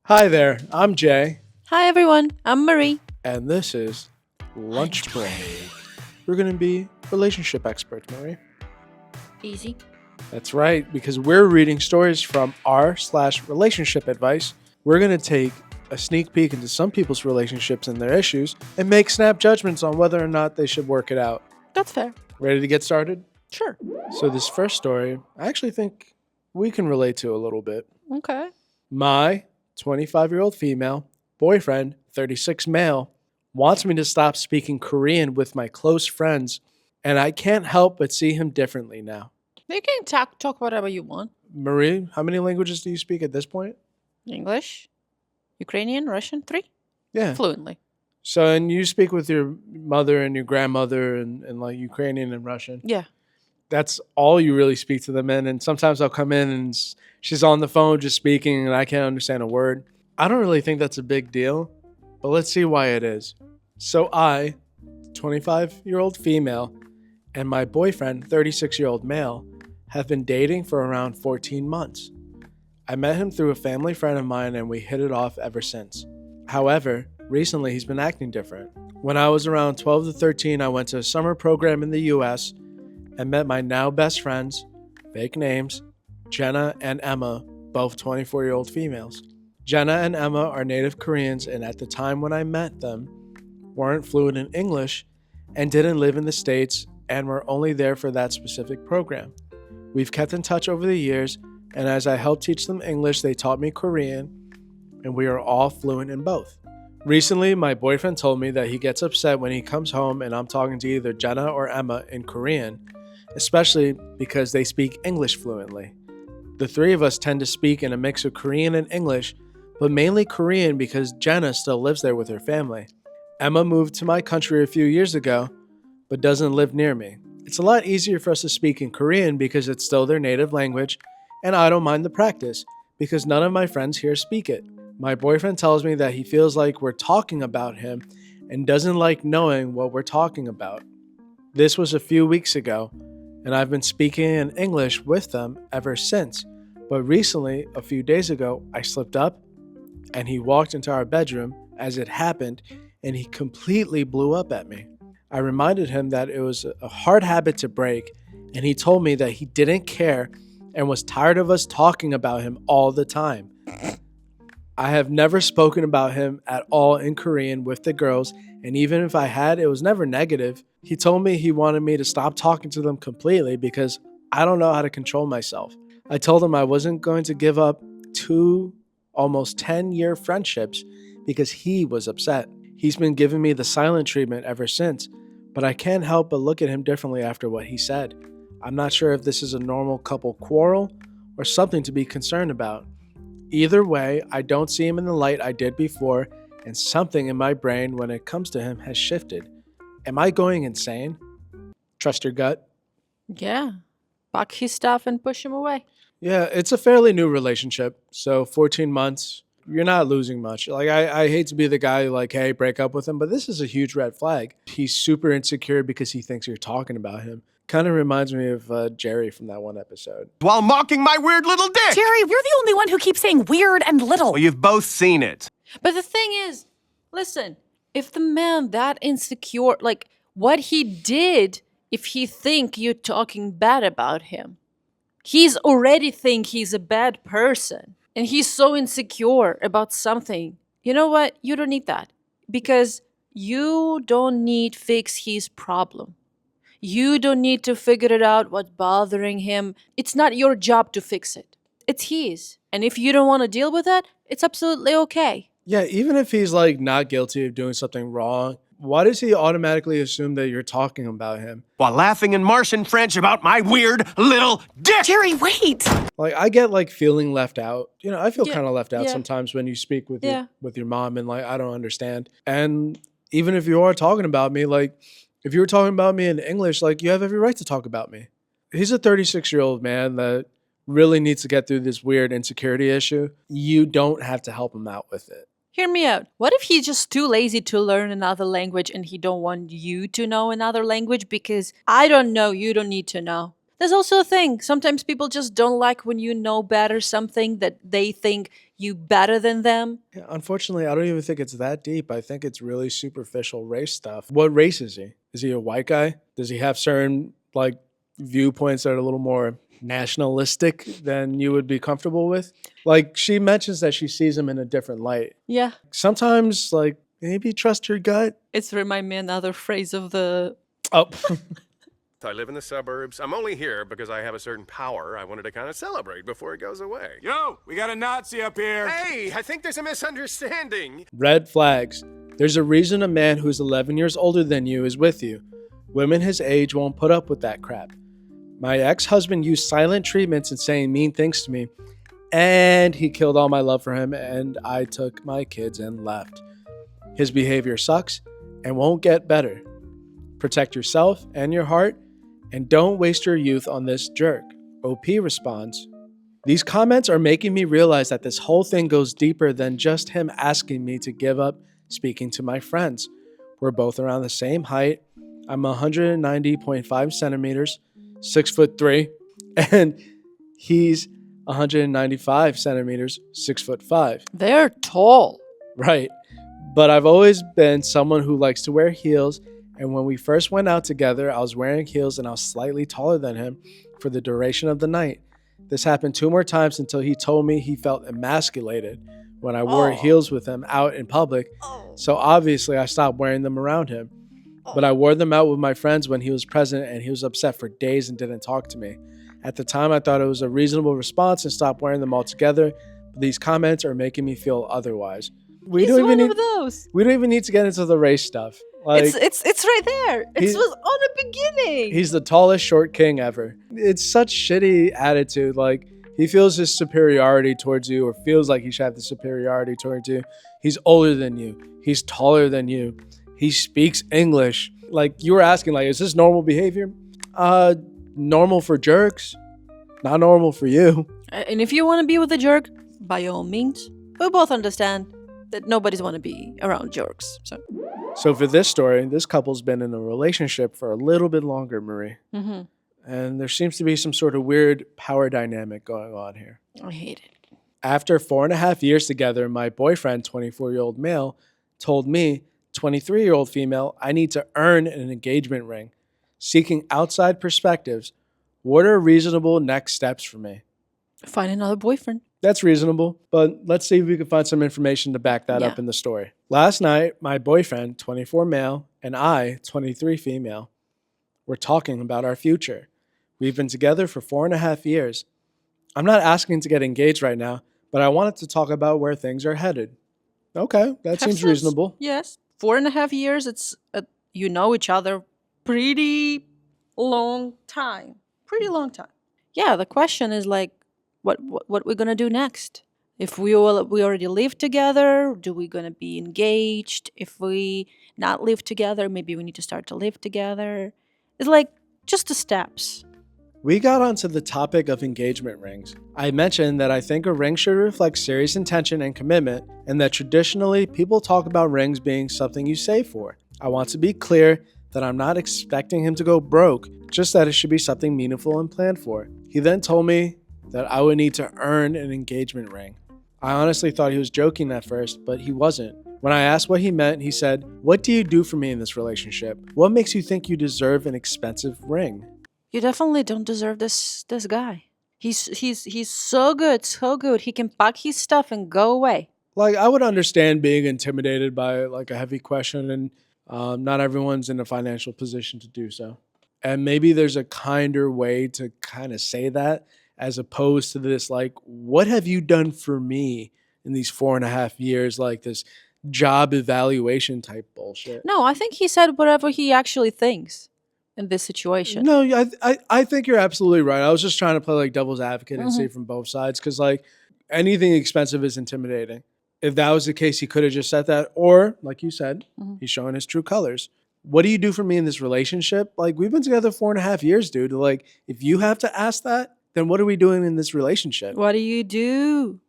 Hi there, I'm Jay, Hi everyone, I'm Marie. and this is Lunch Break. We're going to be relationship experts, Marie. Easy. That's right, because we're reading stories from r/relationship advice. We're going to take a sneak peek into some people's relationships and their issues and make snap judgments on whether or not they should work it out. That's fair. Ready to get started? Sure. So, this first story, I actually think we can relate to a little bit. Okay. My 25-year-old female boyfriend, 36 male, wants me to stop speaking Korean with my close friends, and I can't help but see him differently now. You can talk whatever you want. Marie, how many languages do you speak at this point? English, Ukrainian, Russian, 3. Yeah. Fluently. So, and you speak with your mother and your grandmother and like Ukrainian and Russian. Yeah. That's all you really speak to them in. And sometimes I'll come in and she's on the phone just speaking and I can't understand a word. I don't really think that's a big deal, but let's see why it is. So I, 25-year-old female, and my boyfriend, 36-year-old male, have been dating for around 14 months. I met him through a family friend of mine and we hit it off ever since. However, recently he's been acting different. When I was around 12 to 13, I went to a summer program in the US and met my now best friends, fake names, Jenna and Emma, both 24-year-old females. Jenna and Emma are native Koreans and at the time when I met them, weren't fluent in English and didn't live in the States and were only there for that specific program. We've kept in touch over the years, and as I helped teach them English, they taught me Korean, and we are all fluent in both. Recently, my boyfriend told me that he gets upset when he comes home and I'm talking to either Jenna or Emma in Korean, especially because they speak English fluently. The three of us tend to speak in a mix of Korean and English, but mainly Korean because Jenna still lives there with her family. Emma moved to my country a few years ago, but doesn't live near me. It's a lot easier for us to speak in Korean because it's still their native language, and I don't mind the practice because none of my friends here speak it. My boyfriend tells me that he feels like we're talking about him and doesn't like knowing what we're talking about. This was a few weeks ago, and I've been speaking in English with them ever since. But recently, a few days ago, I slipped up and he walked into our bedroom as it happened and he completely blew up at me. I reminded him that it was a hard habit to break, and he told me that he didn't care and was tired of us talking about him all the time. I have never spoken about him at all in Korean with the girls, and even if I had, it was never negative. He told me he wanted me to stop talking to them completely because I don't know how to control myself. I told him I wasn't going to give up 2 almost 10-year friendships because he was upset. He's been giving me the silent treatment ever since, but I can't help but look at him differently after what he said. I'm not sure if this is a normal couple quarrel or something to be concerned about. Either way, I don't see him in the light I did before, and something in my brain when it comes to him has shifted. Am I going insane? Trust your gut? Yeah. Pack his stuff and push him away. Yeah, it's a fairly new relationship, so 14 months, you're not losing much. Like, I hate to be the guy who like, hey, break up with him, but this is a huge red flag. He's super insecure because he thinks you're talking about him. Kind of reminds me of Jerry from that one episode. While mocking my weird little dick! Jerry, you're the only one who keeps saying weird and little. Well, you've both seen it. But the thing is, listen, if the man that insecure, like what he did, if he think you're talking bad about him, he's already think he's a bad person. And he's so insecure about something. You know what? You don't need that. Because you don't need fix his problem. You don't need to figure it out what's bothering him. It's not your job to fix it. It's his. And if you don't want to deal with that, it's absolutely okay. Yeah, even if he's like not guilty of doing something wrong, why does he automatically assume that you're talking about him? While laughing in Martian French about my weird little dick! Jerry, wait! Like, I get like feeling left out. You know, I feel Yeah, kind of left out yeah. sometimes when you speak with Yeah. your mom and like I don't understand. And even if you are talking about me, like if you were talking about me in English, like you have every right to talk about me. He's a 36-year-old man that really needs to get through this weird insecurity issue. You don't have to help him out with it. Hear me out. What if he's just too lazy to learn another language and he don't want you to know another language because I don't know, you don't need to know. There's also a thing. Sometimes people just don't like when you know better something that they think you better than them. Yeah, unfortunately, I don't even think it's that deep. I think it's really superficial race stuff. What race is he? Is he a white guy? Does he have certain like viewpoints that are a little more nationalistic than you would be comfortable with? Like she mentions that she sees him in a different light. Yeah. Sometimes, like maybe trust your gut. It's remind me another phrase of the Oh, I live in the suburbs. I'm only here because I have a certain power I wanted to kind of celebrate before it goes away. Yo, we got a Nazi up here. Hey, I think there's a misunderstanding. red flags. There's a reason a man who's 11 years older than you is with you. Women his age won't put up with that crap. My ex-husband used silent treatments and saying mean things to me, and he killed all my love for him, and I took my kids and left. His behavior sucks and won't get better. Protect yourself and your heart, and don't waste your youth on this jerk. OP responds, these comments are making me realize that this whole thing goes deeper than just him asking me to give up speaking to my friends. We're both around the same height. I'm 190.5 centimeters, 6'3", and he's 195 centimeters, 6'5". They're tall. Right. But I've always been someone who likes to wear heels, and when we first went out together, I was wearing heels and I was slightly taller than him for the duration of the night. This happened 2 more times until he told me he felt emasculated when I wore heels with him out in public. So obviously I stopped wearing them around him. But I wore them out with my friends when he was present, and he was upset for days and didn't talk to me. At the time, I thought it was a reasonable response and stopped wearing them altogether. But these comments are making me feel otherwise. We He's don't even one need, of those. we don't even need to get into the race stuff. Like, It's right there. It He's- was on the beginning. he's the tallest short king ever. It's such shitty attitude. Like, he feels his superiority towards you, or feels like he should have the superiority towards you. He's older than you. He's taller than you. He speaks English. Like, you were asking, like, is this normal behavior? Normal for jerks. Not normal for you. And if you want to be with a jerk, by all means. We both understand that nobody's want to be around jerks. So for this story, this couple's been in a relationship for a little bit longer, Marie. Mm-hmm. And there seems to be some sort of weird power dynamic going on here. I hate it. After 4.5 years together, my boyfriend, 24-year-old male, told me, 23-year-old female, I need to earn an engagement ring. Seeking outside perspectives, what are reasonable next steps for me? Find another boyfriend. That's reasonable, but let's see if we can find some information to back that up in the story. Last night, my boyfriend, 24 male, and I, 23 female, were talking about our future. We've been together for 4.5 years. I'm not asking to get engaged right now, but I wanted to talk about where things are headed. Okay, that seems reasonable. Yes. 4.5 years, it's, you know each other pretty long time. Pretty long time. Yeah, the question is like, what we're gonna do next? If we already live together, do we gonna be engaged? If we not live together, maybe we need to start to live together. It's like just the steps. We got onto the topic of engagement rings. I mentioned that I think a ring should reflect serious intention and commitment, and that traditionally people talk about rings being something you save for. I want to be clear that I'm not expecting him to go broke, just that it should be something meaningful and planned for. He then told me that I would need to earn an engagement ring. I honestly thought he was joking at first, but he wasn't. When I asked what he meant, he said, "What do you do for me in this relationship? What makes you think you deserve an expensive ring?" You definitely don't deserve this guy. He's so good, so good. He can pack his stuff and go away. Like, I would understand being intimidated by like a heavy question, and not everyone's in a financial position to do so. And maybe there's a kinder way to kind of say that, as opposed to this, like, what have you done for me in these 4.5 years, like this job evaluation type bullshit. No, I think he said whatever he actually thinks in this situation. No, I think you're absolutely right. I was just trying to play like devil's advocate and see it from both sides, because like anything expensive is intimidating. If that was the case, he could have just said that. Or, like you said, he's showing his true colors. What do you do for me in this relationship? Like, we've been together 4.5 years, dude. Like, if you have to ask that, then what are we doing in this relationship? What do you do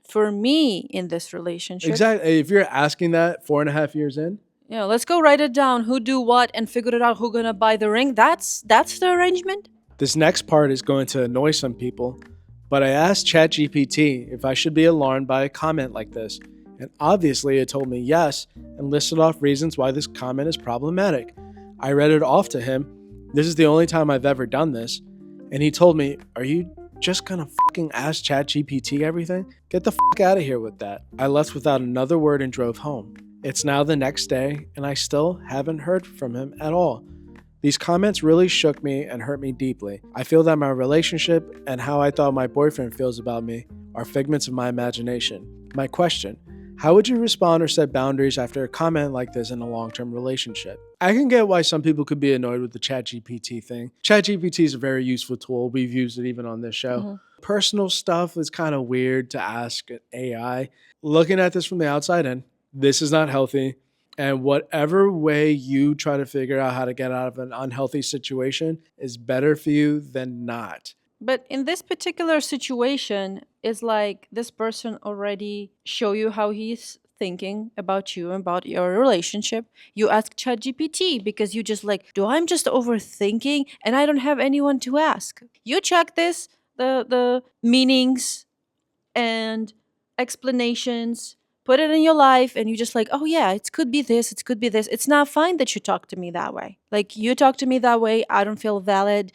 for me in this relationship? Exactly. If you're asking that 4.5 years in. Yeah, let's go write it down. Who do what and figure it out. Who gonna buy the ring? That's the arrangement. This next part is going to annoy some people, but I asked ChatGPT if I should be alarmed by a comment like this, and obviously it told me yes and listed off reasons why this comment is problematic. I read it off to him. This is the only time I've ever done this, and he told me, "Are you just gonna fucking ask ChatGPT everything? Get the fuck out of here with that." I left without another word and drove home. It's now the next day, and I still haven't heard from him at all. These comments really shook me and hurt me deeply. I feel that my relationship and how I thought my boyfriend feels about me are figments of my imagination. My question: how would you respond or set boundaries after a comment like this in a long-term relationship? I can get why some people could be annoyed with the ChatGPT thing. ChatGPT is a very useful tool. We've used it even on this show. Personal stuff is kind of weird to ask an AI. Looking at this from the outside in, this is not healthy. And whatever way you try to figure out how to get out of an unhealthy situation is better for you than not. But in this particular situation, it's like this person already show you how he's thinking about you and about your relationship. You ask ChatGPT because you just like, do I'm just overthinking and I don't have anyone to ask? You check this, the meanings and explanations, put it in your life, and you just like, oh yeah, it could be this, it could be this. It's not fine that you talk to me that way. Like, you talk to me that way, I don't feel valid.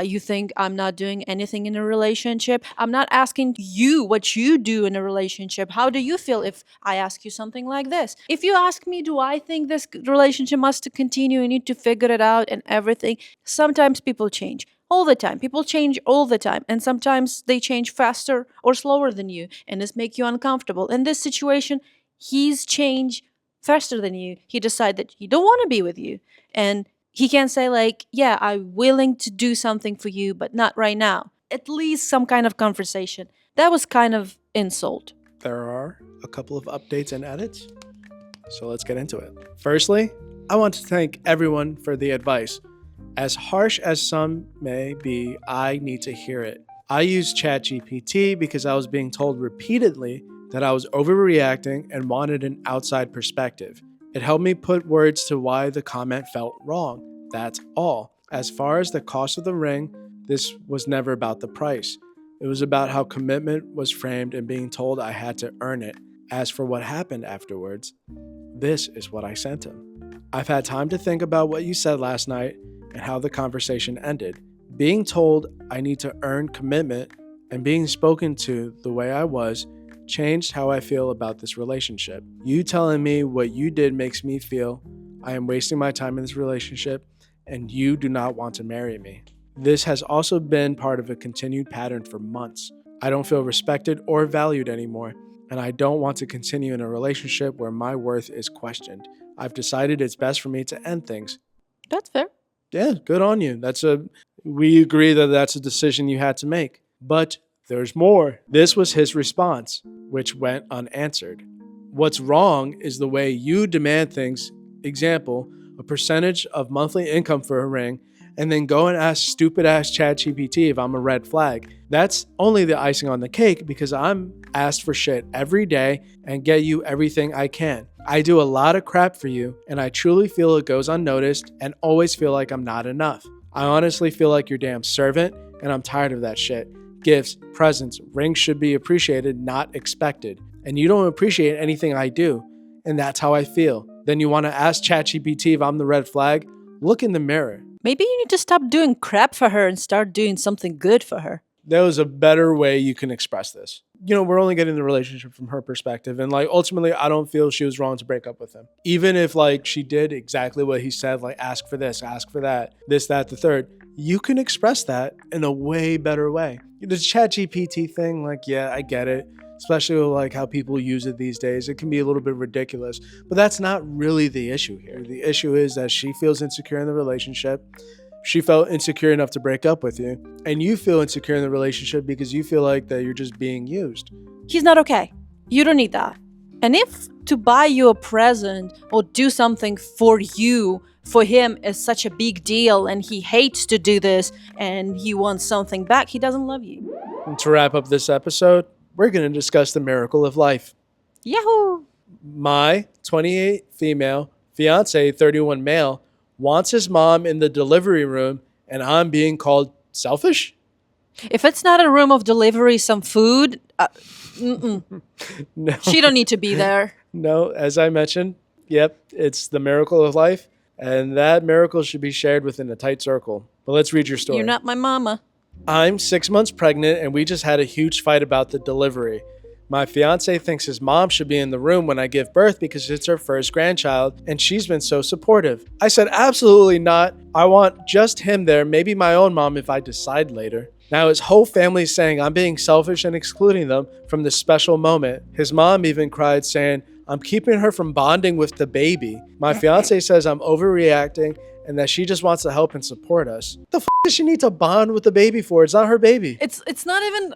You think I'm not doing anything in a relationship. I'm not asking you what you do in a relationship. How do you feel if I ask you something like this? If you ask me, do I think this relationship must continue? You need to figure it out and everything. Sometimes people change. All the time. People change all the time. And sometimes they change faster or slower than you. And this make you uncomfortable. In this situation, he's changed faster than you. He decided that he don't want to be with you. And he can say like, yeah, I'm willing to do something for you, but not right now. At least some kind of conversation. That was kind of insult. There are a couple of updates and edits, so let's get into it. Firstly, I want to thank everyone for the advice. As harsh as some may be, I need to hear it. I used ChatGPT because I was being told repeatedly that I was overreacting and wanted an outside perspective. It helped me put words to why the comment felt wrong. That's all. As far as the cost of the ring, this was never about the price. It was about how commitment was framed and being told I had to earn it. As for what happened afterwards, this is what I sent him. I've had time to think about what you said last night and how the conversation ended. Being told I need to earn commitment and being spoken to the way I was changed how I feel about this relationship. You telling me what you did makes me feel I am wasting my time in this relationship and you do not want to marry me. This has also been part of a continued pattern for months. I don't feel respected or valued anymore, and I don't want to continue in a relationship where my worth is questioned. I've decided it's best for me to end things. That's fair. Yeah, good on you. We agree that that's a decision you had to make. But there's more. This was his response, which went unanswered. What's wrong is the way you demand things. Example, a percentage of monthly income for a ring, and then go and ask stupid ass ChatGPT if I'm a red flag. That's only the icing on the cake because I'm asked for shit every day and get you everything I can. I do a lot of crap for you, and I truly feel it goes unnoticed and always feel like I'm not enough. I honestly feel like your damn servant, and I'm tired of that shit. Gifts, presents, rings should be appreciated, not expected. And you don't appreciate anything I do, and that's how I feel. Then you want to ask ChatGPT if I'm the red flag? Look in the mirror. Maybe you need to stop doing crap for her and start doing something good for her. There was a better way you can express this. We're only getting the relationship from her perspective. And ultimately, I don't feel she was wrong to break up with him. Even if she did exactly what he said, ask for this, ask for that, this, that, the third, you can express that in a way better way. The ChatGPT thing, yeah, I get it. Especially with how people use it these days. It can be a little bit ridiculous, but that's not really the issue here. The issue is that she feels insecure in the relationship. She felt insecure enough to break up with you, and you feel insecure in the relationship because you feel like that you're just being used. He's not okay. You don't need that. And if to buy you a present or do something for you, for him is such a big deal and he hates to do this and he wants something back, he doesn't love you. And to wrap up this episode, we're going to discuss the miracle of life. Yahoo! My 28 female, fiancé 31 male, wants his mom in the delivery room, and I'm being called selfish? If it's not a room of delivery, some food, No. she don't need to be there. No, as I mentioned, yep, it's the miracle of life, and that miracle should be shared within a tight circle. But let's read your story. You're not my mama. I'm 6 months pregnant, and we just had a huge fight about the delivery. My fiance thinks his mom should be in the room when I give birth because it's her first grandchild, and she's been so supportive. I said, absolutely not. I want just him there, maybe my own mom if I decide later. Now his whole family's saying I'm being selfish and excluding them from this special moment. His mom even cried saying, I'm keeping her from bonding with the baby. My fiance says I'm overreacting and that she just wants to help and support us. The does she need to bond with the baby for? It's not her baby. It's not even...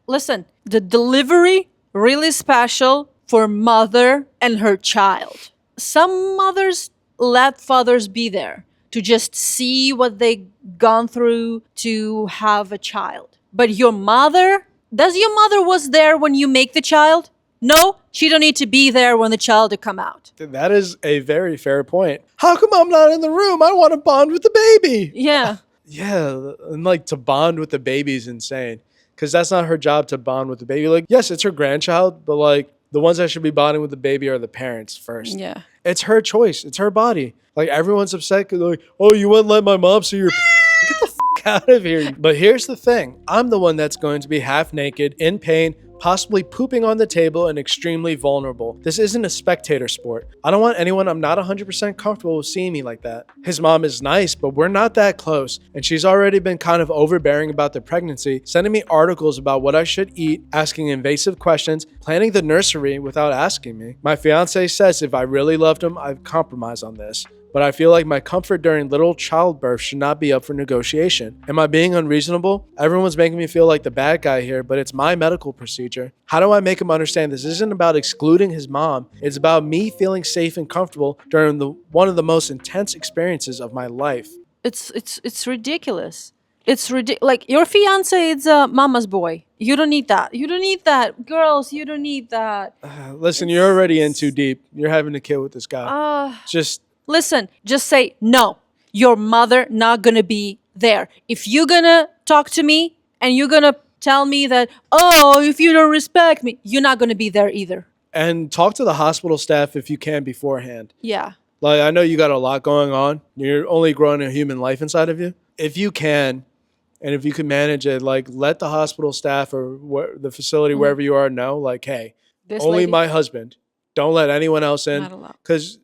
listen, the delivery, really special for mother and her child. Some mothers let fathers be there to just see what they gone through to have a child. But your mother, does your mother was there when you make the child? No, she don't need to be there when the child to come out. That is a very fair point. How come I'm not in the room? I want to bond with the baby. Yeah. Yeah, and like to bond with the baby is insane because that's not her job to bond with the baby. Like, yes, it's her grandchild, but like the ones that should be bonding with the baby are the parents first. Yeah. It's her choice. It's her body. Like everyone's upset because like, oh, you wouldn't let my mom see your get the out of here. But here's the thing. I'm the one that's going to be half naked, in pain, possibly pooping on the table and extremely vulnerable. This isn't a spectator sport. I don't want anyone I'm not 100% comfortable with seeing me like that. His mom is nice, but we're not that close. And she's already been kind of overbearing about the pregnancy, sending me articles about what I should eat, asking invasive questions, planning the nursery without asking me. My fiance says if I really loved him, I'd compromise on this. But I feel like my comfort during literal childbirth should not be up for negotiation. Am I being unreasonable? Everyone's making me feel like the bad guy here, but it's my medical procedure. How do I make him understand this isn't about excluding his mom? It's about me feeling safe and comfortable during one of the most intense experiences of my life. It's ridiculous. It's ridiculous. Like your fiance is a mama's boy. You don't need that. You don't need that. Girls, you don't need that. Listen, you're already in too deep. You're having a kid with this guy. Listen, just say, no, your mother not gonna be there. If you're gonna talk to me and you're gonna tell me that, oh, if you don't respect me, you're not gonna be there either. And talk to the hospital staff if you can beforehand. Yeah. Like, I know you got a lot going on. You're only growing a human life inside of you. If you can, and if you can manage it, like, let the hospital staff or the facility, wherever you are, know, like, hey, This only lady, my husband. Don't let anyone else in. not allowed. Because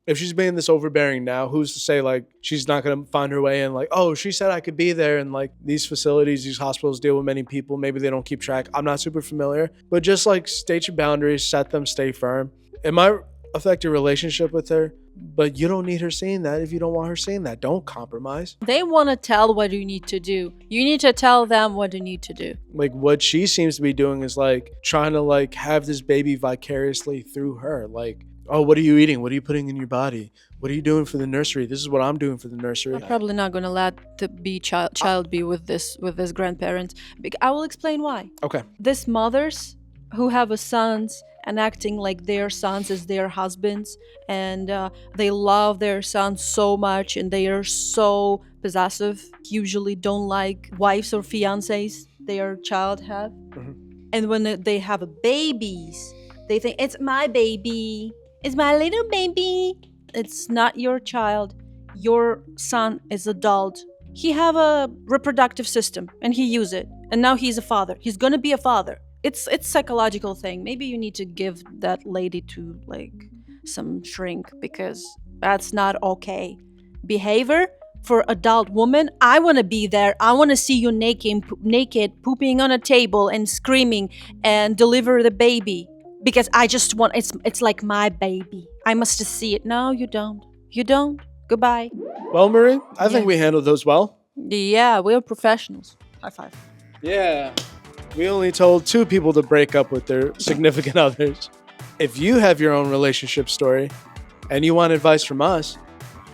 if she's being this overbearing now, who's to say like she's not going to find her way in? Like, oh, she said I could be there. And like these facilities, these hospitals deal with many people. Maybe they don't keep track. I'm not super familiar. But just like state your boundaries, set them, stay firm. It might affect your relationship with her, but you don't need her seeing that if you don't want her seeing that. Don't compromise. They want to tell what you need to do. You need to tell them what you need to do. Like what she seems to be doing is like trying to like have this baby vicariously through her. Like, oh, what are you eating? What are you putting in your body? What are you doing for the nursery? This is what I'm doing for the nursery. I'm probably not gonna let the child be with this grandparent. I will explain why. Okay. These mothers who have a sons and acting like their sons as their husbands, and they love their sons so much, and they are so possessive. Usually, don't like wives or fiancés their child have, and when they have babies, they think it's my baby. It's my little baby. It's not your child. Your son is adult. He have a reproductive system and he use it. And now he's a father. He's gonna be a father. It's psychological thing. Maybe you need to give that lady to like some shrink because that's not okay. Behavior for adult woman. I want to be there. I want to see you naked, pooping on a table and screaming and deliver the baby. Because I just want, it's like my baby. I must see it. No, you don't. You don't. Goodbye. Well, Marie, I think we handled those well. Yeah, we're professionals. High five. Yeah. We only told 2 people to break up with their significant others. If you have your own relationship story and you want advice from us,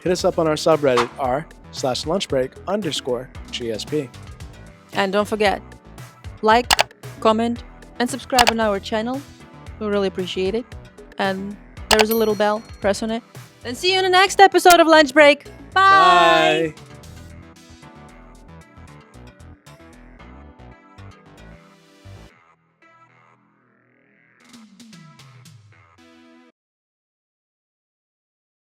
hit us up on our subreddit r/lunchbreak_GSP. And don't forget, like, comment, and subscribe on our channel. We really appreciate it. And there's a little bell. Press on it. And see you in the next episode of Lunch Break. Bye. Bye.